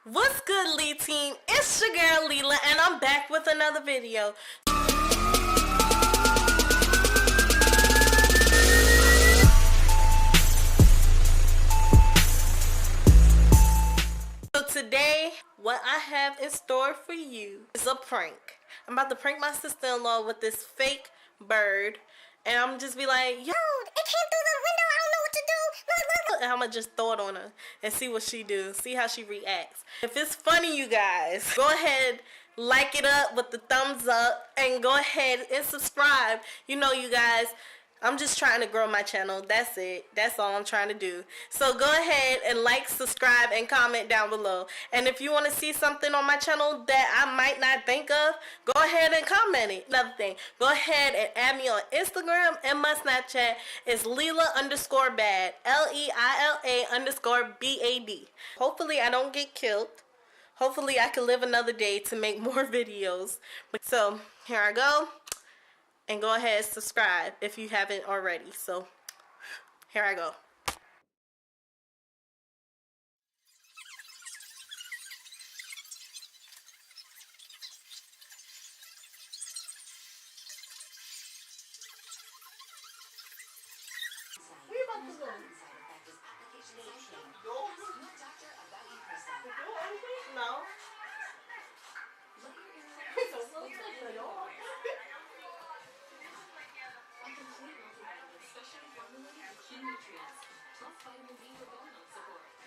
What's good, Lee Team? It's your girl Leela, and I'm back with another video. So today, what I have in store for you is a prank. I'm about to prank my sister-in-law with this fake bird, and I'm just be like, yo, it came through the window. I don't know what to do. And I'm gonna just throw it on her and see what she do. See how she reacts. If it's funny, you guys, go ahead, like it up with the thumbs up, and go ahead and subscribe. You know, you guys, I'm just trying to grow my channel. That's it. That's all I'm trying to do. So go ahead and like, subscribe, and comment down below. And if you want to see something on my channel that I might not think of, go ahead and comment it. Another thing, go ahead and add me on Instagram and my Snapchat. It's Leela_bad. LEILA_BAD. Hopefully I don't get killed. Hopefully I can live another day to make more videos. So here I go. And go ahead and subscribe if you haven't already. So here I go. Where you about to go? No.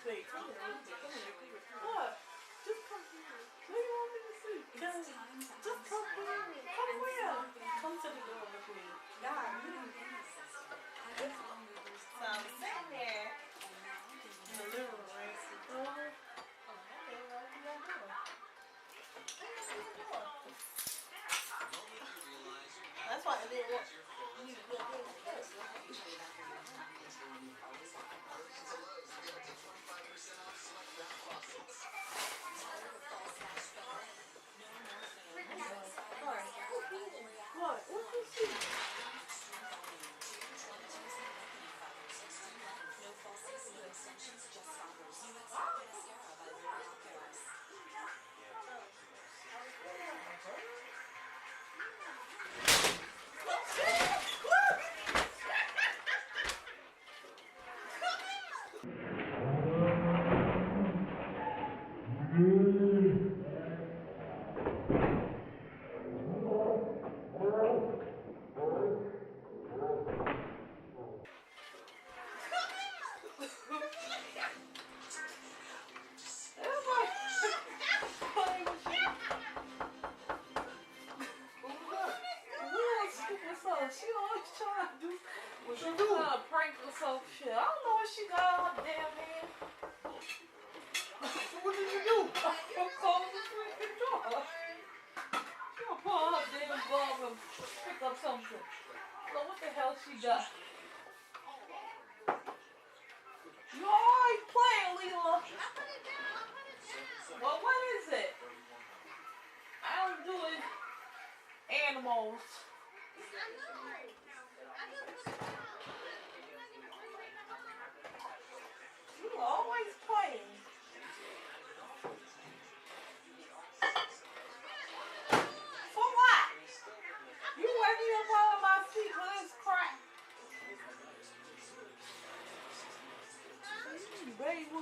Wait, come here. What? Just come here. What do you want me to see? Just come here. Come where? Come to the door with me. God, you didn't get this. So I'm sitting there in the living room, right? Okay, well, what y'all doing? That's why I didn't want you to do this. What? What you see? She always trying to do some kind of prank or some shit. I don't know what she got on her damn hand. What did you do? I'm calling the freaking door. She gonna pull out her damn glove and pick up something. So what the hell she got? You always playing, Leela. Well, what is it? I don't do it. Animals. You always playing. For what? You waking up all of my feet with this crap. Baby.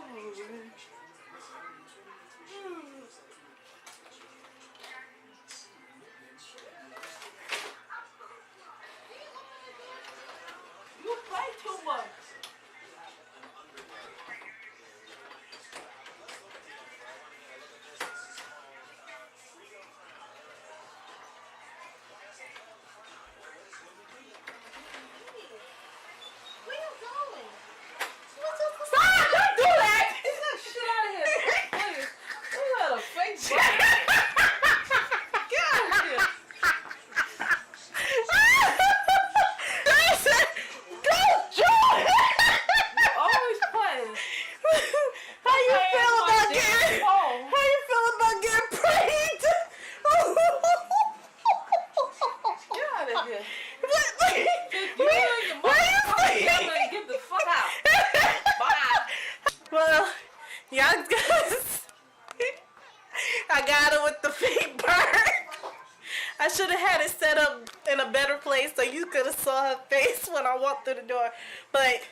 should have had it set up in a better place so you could have saw her face when I walked through the door. But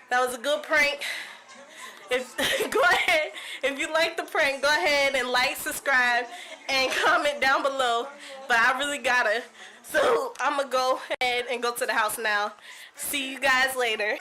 that was a good prank. If go ahead, if you like the prank, go ahead and like, subscribe, and comment down below. But I really gotta, so I'm gonna go ahead and go to the house now. See you guys later.